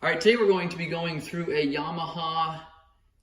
All right, today we're going to be going through a Yamaha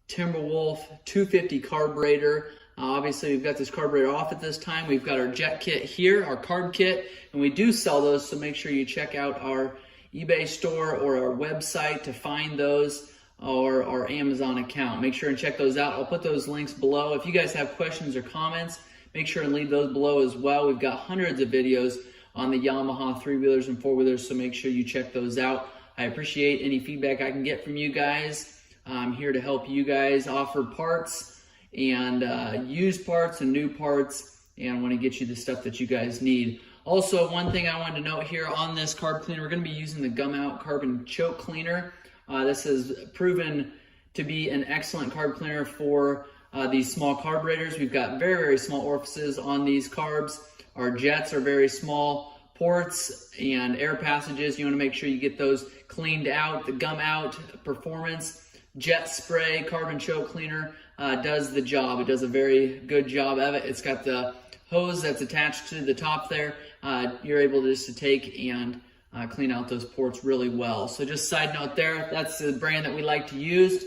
Timberwolf 250 carburetor. Obviously, we've got this carburetor off at this time. We've got our jet kit here, our carb kit, and we do sell those, so make sure you check out our eBay store or our website to find those, or our Amazon account. Make sure and check those out. I'll put those links below. If you guys have questions or comments, make sure and leave those below as well. We've got hundreds of videos on the Yamaha 3-wheelers and 4-wheelers, so make sure you check those out. I appreciate any feedback I can get from you guys. I'm here to help you guys offer parts and used parts and new parts, and I want to get you the stuff that you guys need. Also, one thing I wanted to note here on this carb cleaner, we're going to be using the Gum Out Carbon Choke Cleaner. This has proven to be an excellent carb cleaner for these small carburetors. We've got very, very small orifices on these carbs. Our jets are very small ports and air passages. You want to make sure you get those cleaned out. The Gum Out Performance Jet Spray Carbon Choke Cleaner does the job. It does a very good job of it. It's got the hose that's attached to the top there. You're able just to take and clean out those ports really well. So just side note there, that's the brand that we like to use.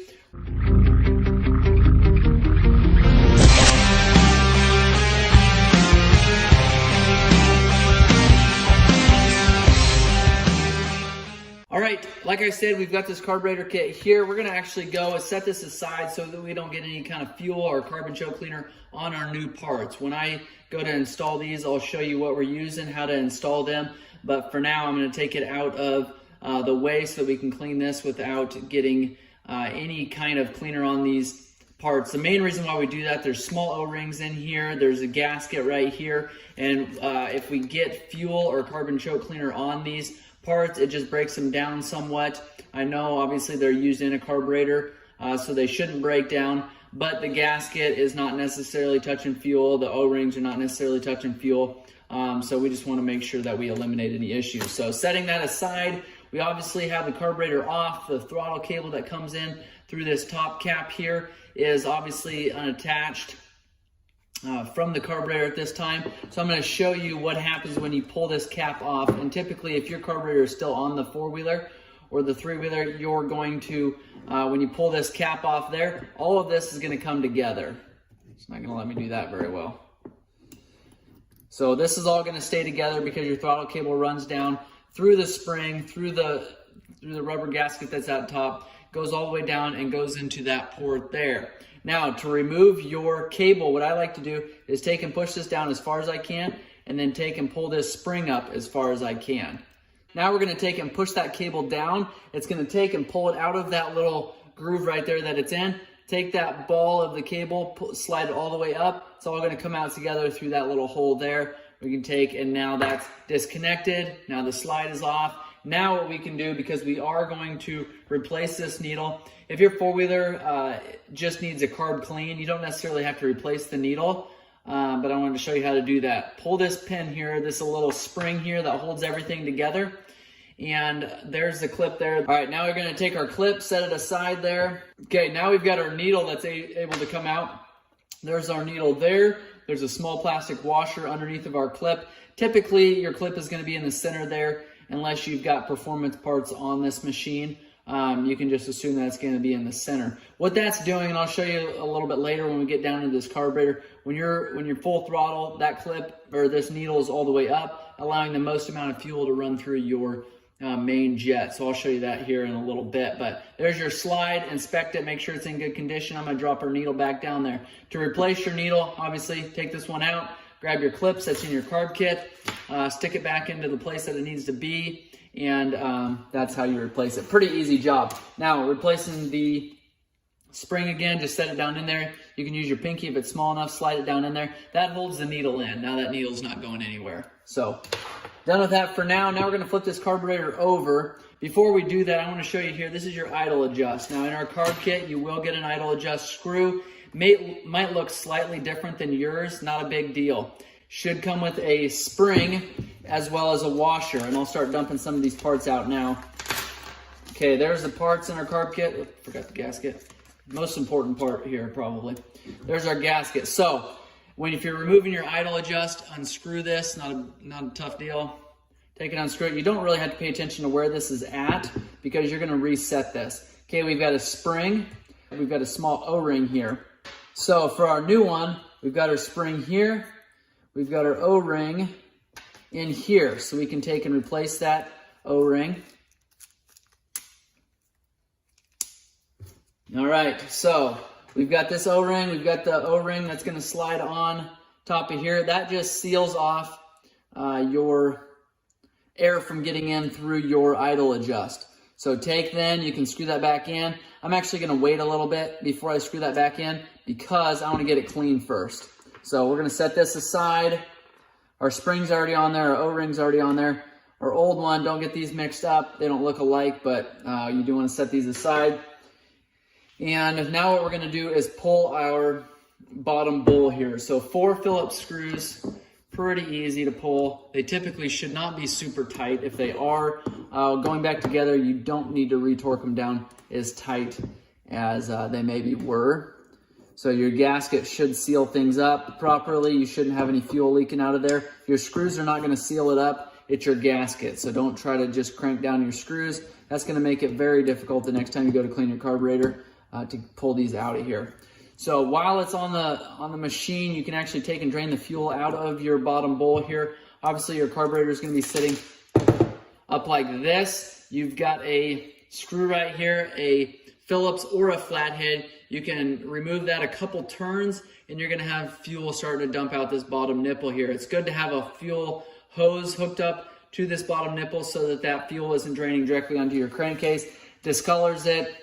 All right, like I said, we've got this carburetor kit here. We're gonna actually go and set this aside so that we don't get any kind of fuel or carbon choke cleaner on our new parts. When I go to install these, I'll show you what we're using, how to install them. But for now, I'm gonna take it out of the way so that we can clean this without getting any kind of cleaner on these parts. The main reason why we do that, there's small O-rings in here, there's a gasket right here, and if we get fuel or carbon choke cleaner on these parts, it just breaks them down somewhat. I know obviously they're used in a carburetor, so they shouldn't break down, but the gasket is not necessarily touching fuel, the O-rings are not necessarily touching fuel, so we just want to make sure that we eliminate any issues. So setting that aside, we obviously have the carburetor off. The throttle cable that comes in through this top cap here is obviously unattached from the carburetor at this time. So I'm going to show you what happens when you pull this cap off. And typically, if your carburetor is still on the 4-wheeler or the 3-wheeler, you're going to, when you pull this cap off there, all of this is going to come together. It's not going to let me do that very well. So this is all going to stay together because your throttle cable runs down through the spring, through the rubber gasket that's at top, goes all the way down and goes into that port there. Now, to remove your cable, what I like to do is take and push this down as far as I can, and then take and pull this spring up as far as I can. Now we're going to take and push that cable down. It's going to take and pull it out of that little groove right there that it's in. Take that ball of the cable, slide it all the way up. It's all going to come out together through that little hole there. We can take, and now that's disconnected. Now the slide is off. Now what we can do, because we are going to replace this needle, if your 4-wheeler just needs a carb clean, you don't necessarily have to replace the needle, but I wanted to show you how to do that. Pull this pin here, this little spring here that holds everything together, and there's the clip there. All right, now we're going to take our clip, set it aside there. Okay, now we've got our needle that's able to come out. There's our needle there. There's a small plastic washer underneath of our clip. Typically, your clip is going to be in the center there, unless you've got performance parts on this machine. You can just assume that it's going to be in the center. What that's doing, and I'll show you a little bit later when we get down into this carburetor, when you're full throttle, that clip or this needle is all the way up, allowing the most amount of fuel to run through your main jet. So I'll show you that here in a little bit. But there's your slide. Inspect it, make sure it's in good condition. I'm going to drop our needle back down there. To replace your needle, obviously take this one out, grab your clips that's in your carb kit, stick it back into the place that it needs to be, and that's how you replace it. Pretty easy job. Now, replacing the spring again, just set it down in there. You can use your pinky if it's small enough, slide it down in there. That holds the needle in. Now that needle's not going anywhere. So, done with that for now. Now we're going to flip this carburetor over. Before we do that, I want to show you here, this is your idle adjust. Now in our carb kit, you will get an idle adjust screw. Might look slightly different than yours, not a big deal. Should come with a spring as well as a washer, and I'll start dumping some of these parts out now. Okay, there's the parts in our carb kit. Forgot the gasket. Most important part here probably. There's our gasket. So if you're removing your idle adjust, unscrew this, not a tough deal. take it, unscrew it. You don't really have to pay attention to where this is at because you're gonna reset this. Okay, we've got a spring, we've got a small O-ring here. So for our new one, we've got our spring here, we've got our O-ring in here. So we can take and replace that O-ring. All right, so we've got this O-ring, we've got the O-ring that's gonna slide on top of here. That just seals off your air from getting in through your idle adjust. So you can screw that back in. I'm actually gonna wait a little bit before I screw that back in because I wanna get it clean first. So we're gonna set this aside. Our spring's already on there, our O-ring's already on there. Our old one, don't get these mixed up. They don't look alike, but you do wanna set these aside. And now what we're gonna do is pull our bottom bowl here. So 4 Phillips screws, pretty easy to pull. They typically should not be super tight. If they are going back together, you don't need to retorque them down as tight as they maybe were. So your gasket should seal things up properly. You shouldn't have any fuel leaking out of there. Your screws are not gonna seal it up. It's your gasket. So don't try to just crank down your screws. That's gonna make it very difficult the next time you go to clean your carburetor to pull these out of here. So while it's on the machine, you can actually take and drain the fuel out of your bottom bowl here. Obviously your carburetor is going to be sitting up like this. You've got a screw right here, a Phillips or a flathead. You can remove that a couple turns and you're going to have fuel starting to dump out this bottom nipple here. It's good to have a fuel hose hooked up to this bottom nipple so that fuel isn't draining directly onto your crankcase. Discolors it.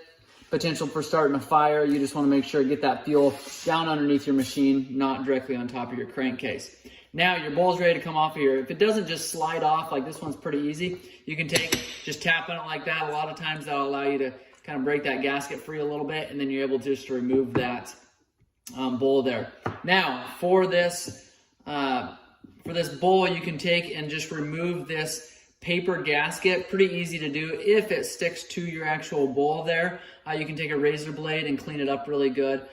Potential for starting a fire. You just want to make sure to get that fuel down underneath your machine, not directly on top of your crankcase. Now your bowl's ready to come off of here. If it doesn't just slide off, like this one's pretty easy, you can just tap on it like that. A lot of times that'll allow you to kind of break that gasket free a little bit, and then you're able just to remove that bowl there. Now for this bowl, you can take and just remove this paper gasket. Pretty easy to do if it sticks to your actual bowl there. You can take a razor blade and clean it up really good.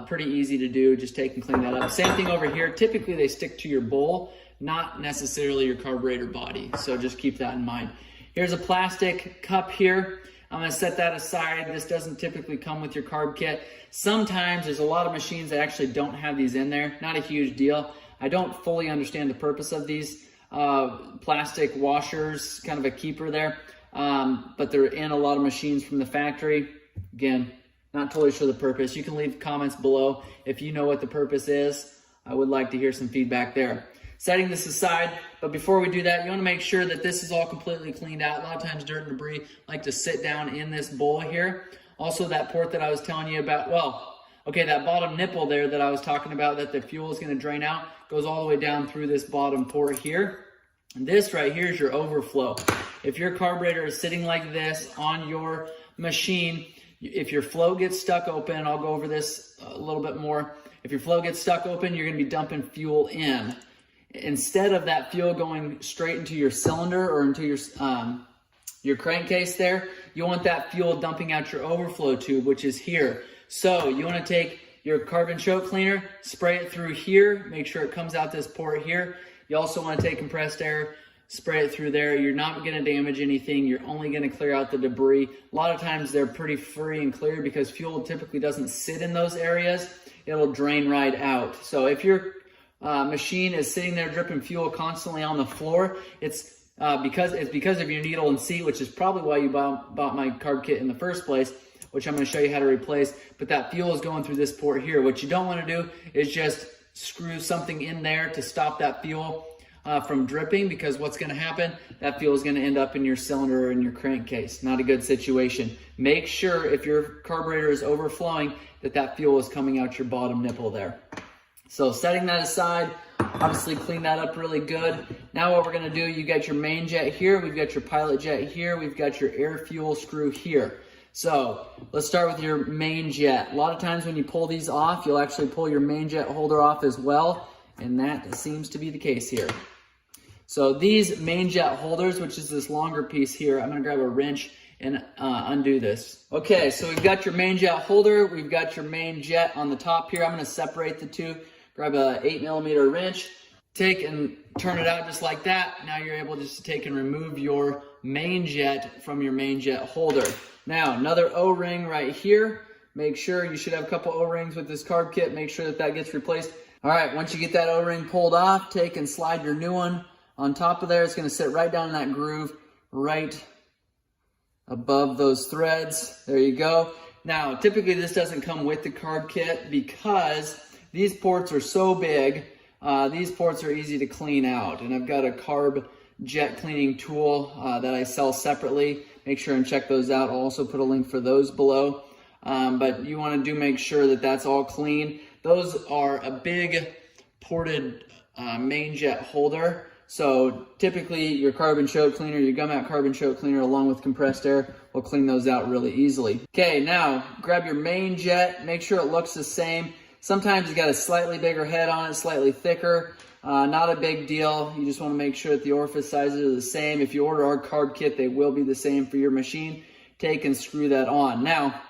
Pretty easy to do. Just take and clean that up. Same thing over here. Typically they stick to your bowl, not necessarily your carburetor body. So just keep that in mind. Here's a plastic cup here. I'm going to set that aside. This doesn't typically come with your carb kit. Sometimes there's a lot of machines that actually don't have these in there. Not a huge deal. I don't fully understand the purpose of these plastic washers, kind of a keeper there, but they're in a lot of machines from the factory. Again, not totally sure the purpose. You can leave comments below if you know what the purpose is. I would like to hear some feedback there. Setting this aside, but before we do that, you want to make sure that this is all completely cleaned out. A lot of times dirt and debris like to sit down in this bowl here. Also that port that I was telling you about, that bottom nipple there that I was talking about that the fuel is going to drain out goes all the way down through this bottom port here. And this right here is your overflow. If your carburetor is sitting like this on your machine, if your flow gets stuck open, I'll go over this a little bit more. If your flow gets stuck open, you're going to be dumping fuel in. Instead of that fuel going straight into your cylinder or into your crankcase there, you want that fuel dumping out your overflow tube, which is here. So you want to take your carbon choke cleaner, spray it through here, make sure it comes out this port here. You also want to take compressed air, spray it through there. You're not going to damage anything. You're only going to clear out the debris. A lot of times they're pretty free and clear because fuel typically doesn't sit in those areas. It'll drain right out. So if your machine is sitting there dripping fuel constantly on the floor, it's because of your needle and seat, which is probably why you bought my carb kit in the first place, which I'm going to show you how to replace. But that fuel is going through this port here. What you don't want to do is just screw something in there to stop that fuel from dripping, because what's going to happen, that fuel is going to end up in your cylinder or in your crankcase. Not a good situation. Make sure if your carburetor is overflowing that fuel is coming out your bottom nipple there. So setting that aside, obviously clean that up really good. Now what we're going to do, you got your main jet here, we've got your pilot jet here, we've got your air fuel screw here. So let's start with your main jet. A lot of times when you pull these off, you'll actually pull your main jet holder off as well, and that seems to be the case here. So these main jet holders, which is this longer piece here, I'm going to grab a wrench and undo this. Okay, so we've got your main jet holder, we've got your main jet on the top here. I'm going to separate the two. Grab a 8mm wrench, take and turn it out just like that. Now you're able just to take and remove your main jet from your main jet holder. Now another O-ring right here. Make sure you should have a couple O-rings with this carb kit. Make sure that that gets replaced. All right, once you get that O-ring pulled off, take and slide your new one on top of there. It's going to sit right down in that groove right above those threads. There you go. Now, typically this doesn't come with the carb kit because these ports are so big. These ports are easy to clean out, and I've got a carb jet cleaning tool that I sell separately. Make sure and check those out. I'll also put a link for those below. But you want to make sure that that's all clean. Those are a big ported main jet holder. So typically your carbon choke cleaner, your gum out carbon choke cleaner along with compressed air will clean those out really easily. Okay, now grab your main jet, make sure it looks the same. Sometimes you got a slightly bigger head on it, slightly thicker. Not a big deal. You just want to make sure that the orifice sizes are the same. If you order our carb kit, they will be the same for your machine. Take and screw that on. Now,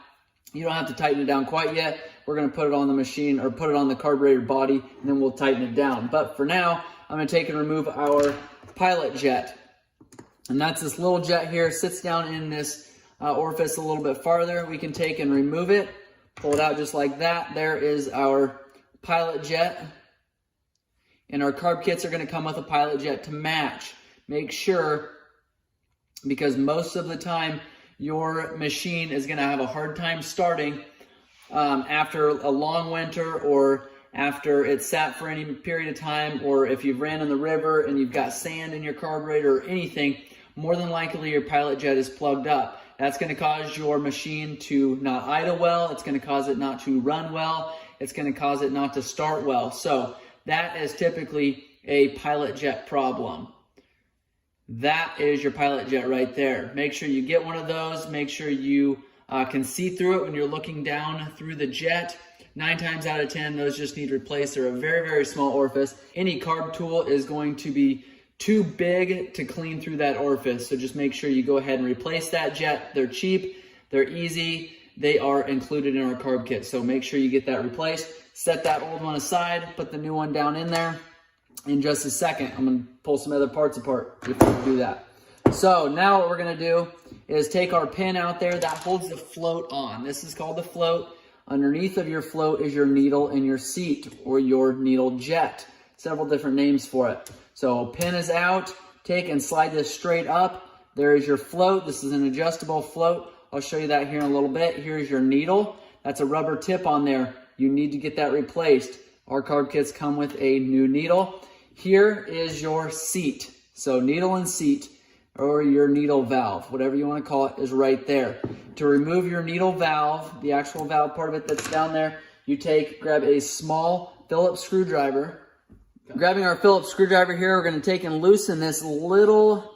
you don't have to tighten it down quite yet. We're going to put it on the machine or put it on the carburetor body, and then we'll tighten it down. But for now, I'm going to take and remove our pilot jet. And that's this little jet here. Sits down in this orifice a little bit farther. We can take and remove it. Pull it out just like that. There is our pilot jet. And our carb kits are going to come with a pilot jet to match. Make sure, because most of the time your machine is going to have a hard time starting after a long winter, or after it's sat for any period of time, or if you've ran in the river and you've got sand in your carburetor or anything, more than likely your pilot jet is plugged up. That's going to cause your machine to not idle well. It's going to cause it not to run well. It's going to cause it not to start well. So that is typically a pilot jet problem. That is your pilot jet right there. Make sure you get one of those. Make sure you can see through it when you're looking down through the jet. 9 times out of 10, those just need replaced. They're a very, very small orifice. Any carb tool is going to be too big to clean through that orifice. So just make sure you go ahead and replace that jet. They're cheap. They're easy. They are included in our carb kit. So make sure you get that replaced. Set that old one aside. Put the new one down in there. In just a second, I'm going to pull some other parts apart before we do that. So now what we're going to do is take our pin out there that holds the float on. This is called the float. Underneath of your float is your needle and your seat, or your needle jet. Several different names for it. So pin is out. Take and slide this straight up. There is your float. This is an adjustable float. I'll show you that here in a little bit. Here's your needle. That's a rubber tip on there. You need to get that replaced. Our carb kits come with a new needle. Here is your seat. So needle and seat, or your needle valve, whatever you want to call it, is right there. To remove your needle valve, the actual valve part of it that's down there, you grab a small Phillips screwdriver. Grabbing our Phillips screwdriver here, we're going to take and loosen this little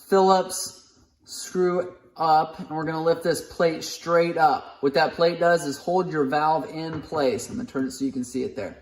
Phillips screw up, and we're going to lift this plate straight up. What that plate does is hold your valve in place. I'm going to turn it so you can see it there.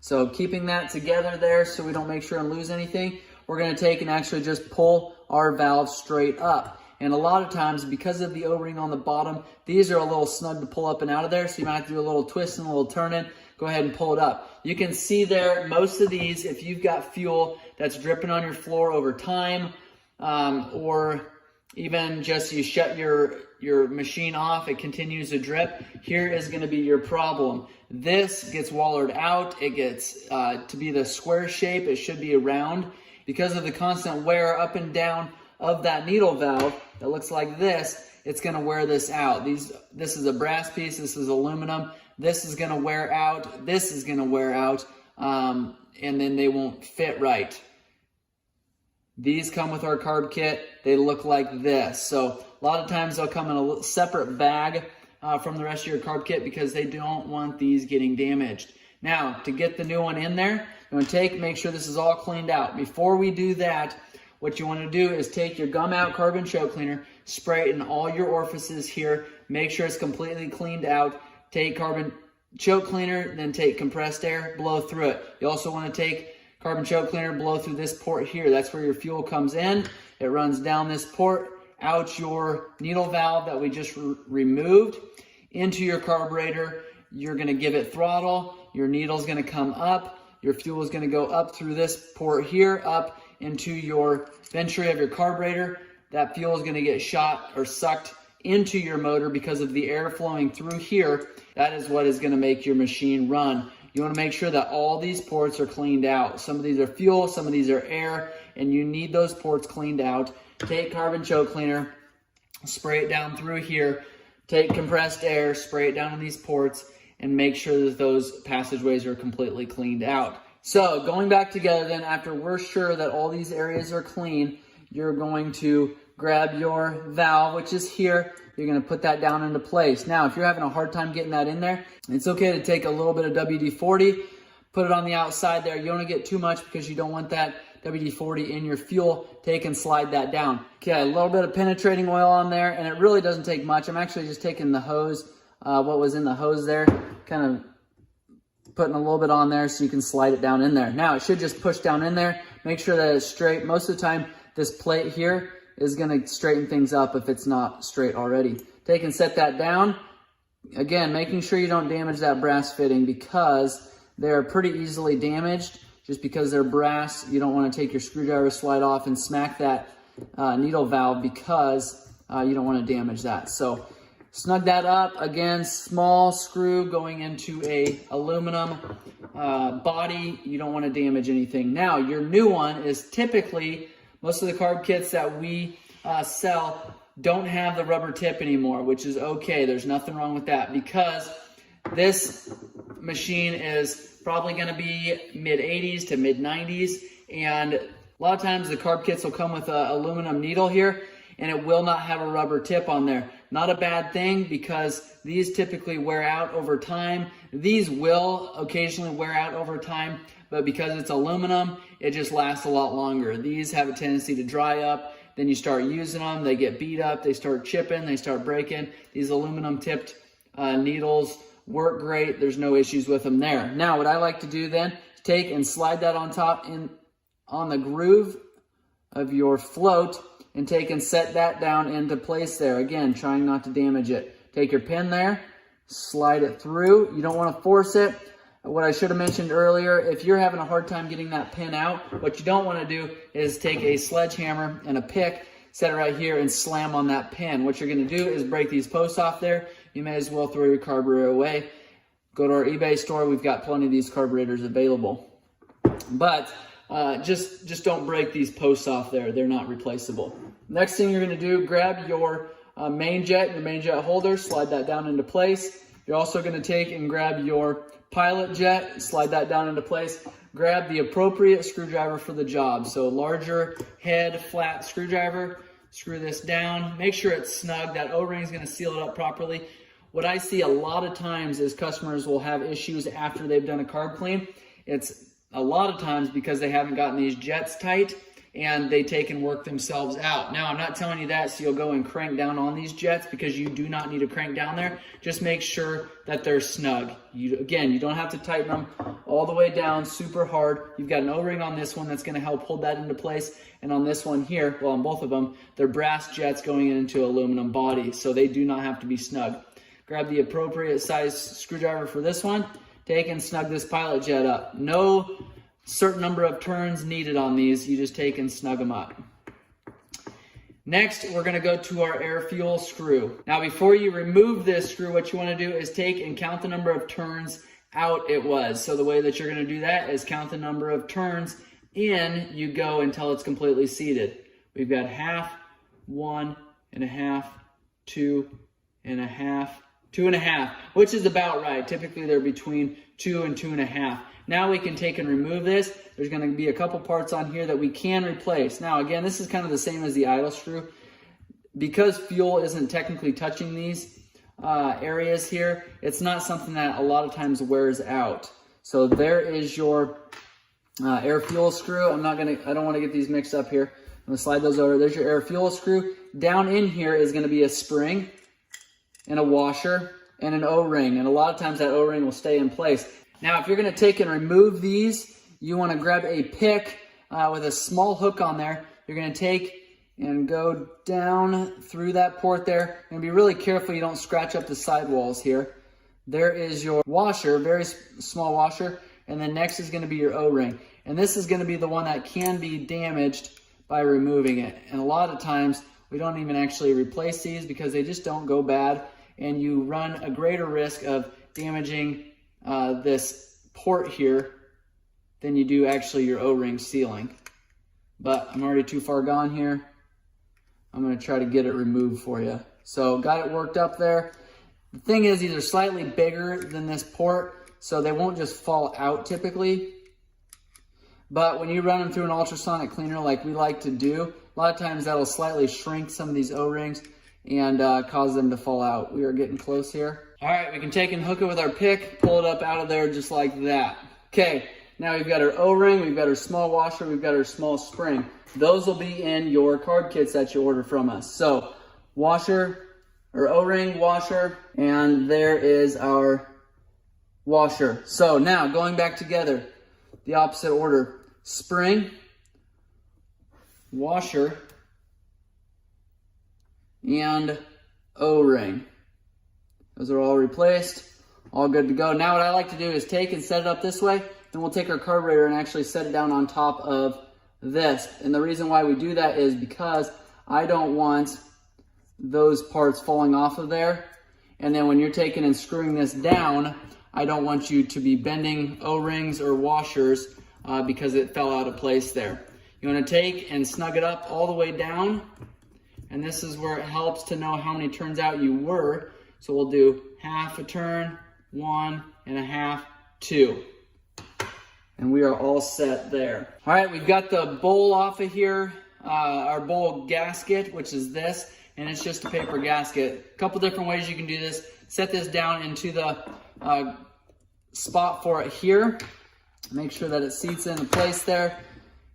So keeping that together there so we don't make sure and lose anything, we're going to take and actually just pull our valve straight up. And a lot of times, because of the O-ring on the bottom, these are a little snug to pull up and out of there, so you might have to do a little twist and a little turning. Go ahead and pull it up. You can see there, most of these, if you've got fuel that's dripping on your floor over time, or even just you shut your machine off, it continues to drip, here is going to be your problem. This gets wallered out. It gets to be the square shape. It should be round. Because of the constant wear up and down of that needle valve that looks like this, it's going to wear this out. This is a brass piece. This is aluminum. This is going to wear out. This is going to wear out, and then they won't fit right. These come with our carb kit. They look like this. So a lot of times they'll come in a separate bag from the rest of your carb kit because they don't want these getting damaged. Now, to get the new one in there, you want to make sure this is all cleaned out. Before we do that, what you want to do is take your gum out carbon choke cleaner, spray it in all your orifices here, make sure it's completely cleaned out. Take carbon choke cleaner, then take compressed air, blow through it. You also want to take carbon choke cleaner, blow through this port here. That's where your fuel comes in. It runs down this port, out your needle valve that we just removed, into your carburetor. You're going to give it throttle. Your needle's going to come up. your fuel is gonna go up through this port here, up into your venturi of your carburetor. That fuel is gonna get shot or sucked into your motor because of the air flowing through here. That is what is gonna make your machine run. You wanna make sure that all these ports are cleaned out. Some of these are fuel, some of these are air, and you need those ports cleaned out. Take carbon choke cleaner, spray it down through here. Take compressed air, spray it down in these ports, and make sure that those passageways are completely cleaned out. So going back together then, after we're sure that all these areas are clean, you're going to grab your valve, which is here. You're going to put that down into place. Now, if you're having a hard time getting that in there, it's okay to take a little bit of WD-40, put it on the outside there. You don't want to get too much because you don't want that WD-40 in your fuel. Take and slide that down. Okay, a little bit of penetrating oil on there, and it really doesn't take much. I'm actually just taking the hose, what was in the hose there, kind of putting a little bit on there so you can slide it down in there. Now, it should just push down in there. Make sure that it's straight. Most of the time, this plate here is going to straighten things up if it's not straight already. Take and set that down. Again, making sure you don't damage that brass fitting because they're pretty easily damaged. Just because they're brass, you don't want to take your screwdriver, slide off, and smack that needle valve because you don't want to damage that. So snug that up. Again, small screw going into a aluminum body. You don't want to damage anything. Now, your new one is typically, most of the carb kits that we sell don't have the rubber tip anymore, which is okay. There's nothing wrong with that because this machine is probably going to be mid 80s to mid 90s, and a lot of times the carb kits will come with an aluminum needle here, and it will not have a rubber tip on there. Not a bad thing because these typically wear out over time. These will occasionally wear out over time, but because it's aluminum, it just lasts a lot longer. These have a tendency to dry up. Then you start using them, they get beat up, they start chipping, they start breaking. These aluminum tipped needles work great. There's no issues with them there. Now, what I like to do then is take and slide that on top on the groove of your float and take and set that down into place there. Again, trying not to damage it. Take your pin there, slide it through. You don't want to force it. What I should have mentioned earlier, if you're having a hard time getting that pin out, what you don't want to do is take a sledgehammer and a pick, set it right here and slam on that pin. What you're going to do is break these posts off there. You may as well throw your carburetor away. Go to our eBay store. We've got plenty of these carburetors available. But just don't break these posts off there. They're not replaceable. Next thing you're going to do, grab your main jet holder, slide that down into place. You're also going to take and grab your pilot jet, slide that down into place. Grab the appropriate screwdriver for the job. So larger head, flat screwdriver. Screw this down. Make sure it's snug. That O-ring is going to seal it up properly. What I see a lot of times is customers will have issues after they've done a carb clean. It's a lot of times because they haven't gotten these jets tight and they take and work themselves out. Now, I'm not telling you that so you'll go and crank down on these jets because you do not need to crank down there. Just make sure that they're snug. Again, you don't have to tighten them all the way down super hard. You've got an O-ring on this one that's going to help hold that into place. And on this one here, well, on both of them, they're brass jets going into aluminum body, so they do not have to be snug. Grab the appropriate size screwdriver for this one. Take and snug this pilot jet up. No certain number of turns needed on these. You just take and snug them up. Next, we're going to go to our air fuel screw. Now, before you remove this screw, what you want to do is take and count the number of turns out it was. So the way that you're going to do that is count the number of turns in you go until it's completely seated. We've got half, 1.5, 2.5, 2.5, which is about right. Typically they're between 2 and 2.5. Now we can take and remove this. There's going to be a couple parts on here that we can replace. Now again, this is kind of the same as the idle screw. Because fuel isn't technically touching these areas here, it's not something that a lot of times wears out. So there is your air fuel screw. I don't want to get these mixed up here. I'm going to slide those over. There's your air fuel screw. Down in here is going to be a spring and a washer and an O-ring. And a lot of times that O-ring will stay in place. Now, if you're going to take and remove these, you want to grab a pick with a small hook on there. You're going to take and go down through that port there. And be really careful you don't scratch up the sidewalls here. There is your washer, very small washer. and then next is going to be your O-ring. And this is going to be the one that can be damaged by removing it. And a lot of times we don't even actually replace these because they just don't go bad, and you run a greater risk of damaging this port here than you do actually your O-ring sealing. But I'm already too far gone here. I'm going to try to get it removed for you. So got it worked up there. The thing is, these are slightly bigger than this port, so they won't just fall out typically. But when you run them through an ultrasonic cleaner like we like to do, a lot of times that'll slightly shrink some of these O-rings and cause them to fall out. We are getting close here. All right, we can take and hook it with our pick, pull it up out of there just like that. Okay, now we've got our O-ring, we've got our small washer, we've got our small spring. Those will be in your carb kits that you order from us. So washer, or O-ring, washer, and there is our washer. So now going back together, the opposite order: spring, washer, and O-ring. Those are all replaced, all good to go. Now what I like to do is take and set it up this way, then we'll take our carburetor and actually set it down on top of this. And the reason why we do that is because I don't want those parts falling off of there. And then when you're taking and screwing this down, I don't want you to be bending O-rings or washers because it fell out of place there. You want to take and snug it up all the way down. And this is where it helps to know how many turns out you were. So we'll do half a turn, 1.5, 2. And we are all set there. All right, we've got the bowl off of here, our bowl gasket, which is this, and it's just a paper gasket. A couple different ways you can do this. Set this down into the spot for it here. Make sure that it seats into place there,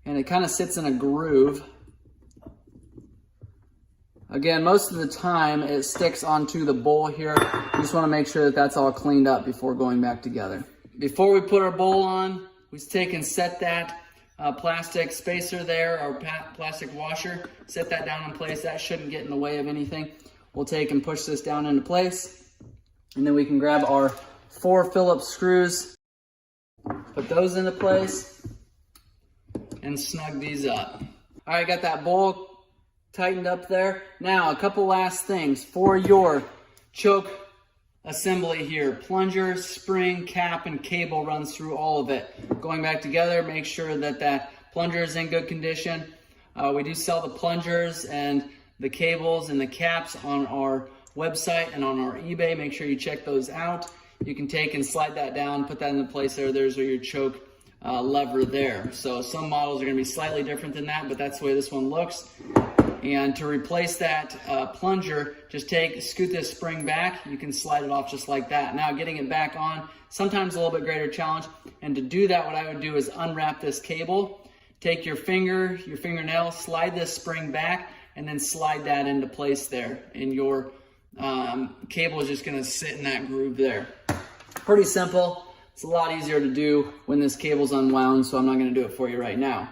and it kind of sits in a groove. Again, most of the time it sticks onto the bowl here. You just want to make sure that that's all cleaned up before going back together. Before we put our bowl on, we take and set that plastic spacer there, our plastic washer, set that down in place. That shouldn't get in the way of anything. We'll take and push this down into place, and then we can grab our 4 Phillips screws, put those into place, and snug these up. All right, got that bowl tightened up there. Now, a couple last things for your choke assembly here. Plunger, spring, cap, and cable runs through all of it. Going back together, make sure that that plunger is in good condition. We do sell the plungers and the cables and the caps on our website and on our eBay. Make sure you check those out. You can take and slide that down, put that into place there. There's your choke lever there. So some models are going to be slightly different than that, but that's the way this one looks. And to replace that plunger, just scoot this spring back. You can slide it off just like that. Now getting it back on, sometimes a little bit greater challenge. And to do that, what I would do is unwrap this cable, take your fingernail, slide this spring back, and then slide that into place there. And your cable is just gonna sit in that groove there. Pretty simple. It's a lot easier to do when this cable's unwound, so I'm not gonna do it for you right now.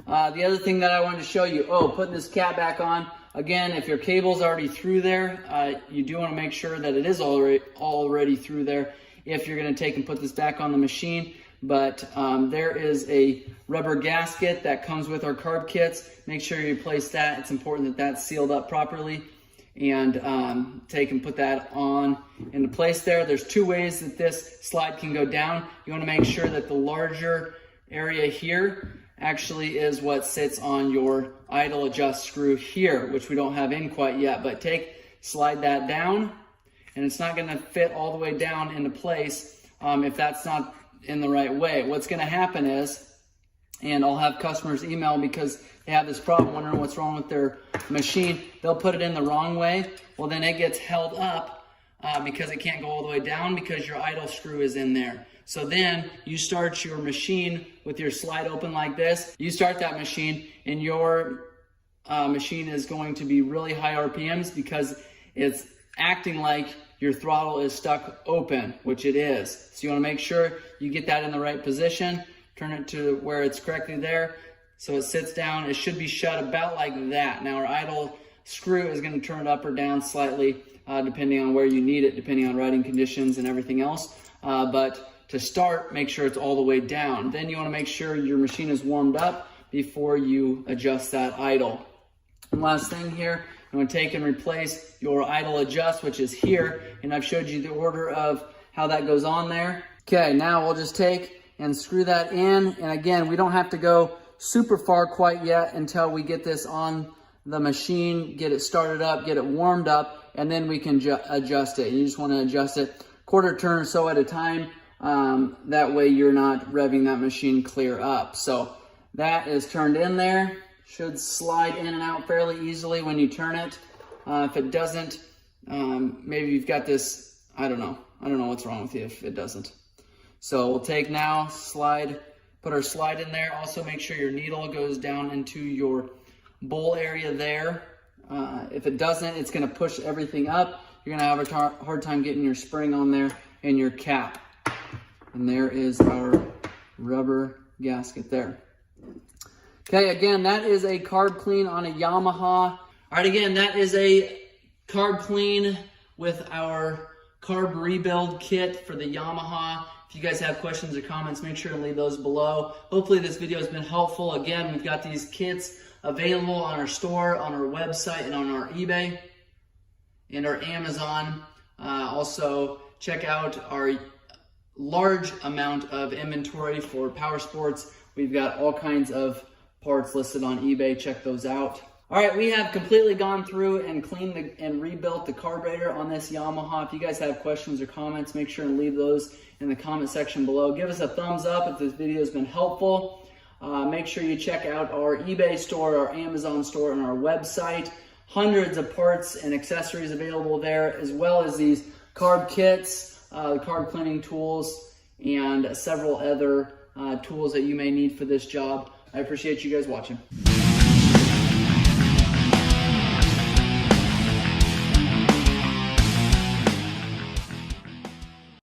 The other thing that I wanted to show you, putting this cap back on. Again, if your cable's already through there, you do want to make sure that it is already through there if you're going to take and put this back on the machine. But there is a rubber gasket that comes with our carb kits. Make sure you place that. It's important that that's sealed up properly. And take and put that on into place there. There's 2 ways that this slide can go down. You want to make sure that the larger area here actually is what sits on your idle adjust screw here, which we don't have in quite yet, but slide that down, and it's not gonna fit all the way down into place if that's not in the right way. What's gonna happen is, and I'll have customers email because they have this problem wondering what's wrong with their machine, they'll put it in the wrong way. Well, then it gets held up because it can't go all the way down because your idle screw is in there. So then you start your machine with your slide open like this. You start that machine, and your machine is going to be really high RPMs because it's acting like your throttle is stuck open, which it is. So you want to make sure you get that in the right position, turn it to where it's correctly there so it sits down. It should be shut about like that. Now our idle screw is going to turn it up or down slightly depending on where you need it, depending on riding conditions and everything else. But to start, make sure it's all the way down. Then you want to make sure your machine is warmed up before you adjust that idle. And last thing here, you want to take and replace your idle adjust, which is here, and I've showed you the order of how that goes on there. Okay, now we'll just take and screw that in, and again, we don't have to go super far quite yet until we get this on the machine, get it started up, get it warmed up, and then we can adjust it. You just want to adjust it quarter turn or so at a time. That way you're not revving that machine clear up. So that is turned in there. Should slide in and out fairly easily when you turn it. If it doesn't, maybe you've got this, I don't know what's wrong with you if it doesn't. So we'll take now, put our slide in there. Also make sure your needle goes down into your bowl area there. If it doesn't, it's gonna push everything up. You're gonna have a hard time getting your spring on there and your cap. And there is our rubber gasket there. Okay, again, that is a carb clean on a Yamaha. All right, again, that is a carb clean with our carb rebuild kit for the Yamaha. If you guys have questions or comments, make sure to leave those below. Hopefully this video has been helpful. Again, we've got these kits available on our store, on our website, and on our eBay and our Amazon. Also, check out our large amount of inventory for power sports. We've got all kinds of parts listed on eBay. Check those out. All right, we have completely gone through and cleaned and rebuilt the carburetor on this Yamaha. If you guys have questions or comments, make sure and leave those in the comment section below. Give us a thumbs up if this video has been helpful. Make sure you check out our eBay store, our Amazon store, and our website. Hundreds of parts and accessories available there, as well as these carb kits, carb cleaning tools, and several other tools that you may need for this job. I appreciate you guys watching.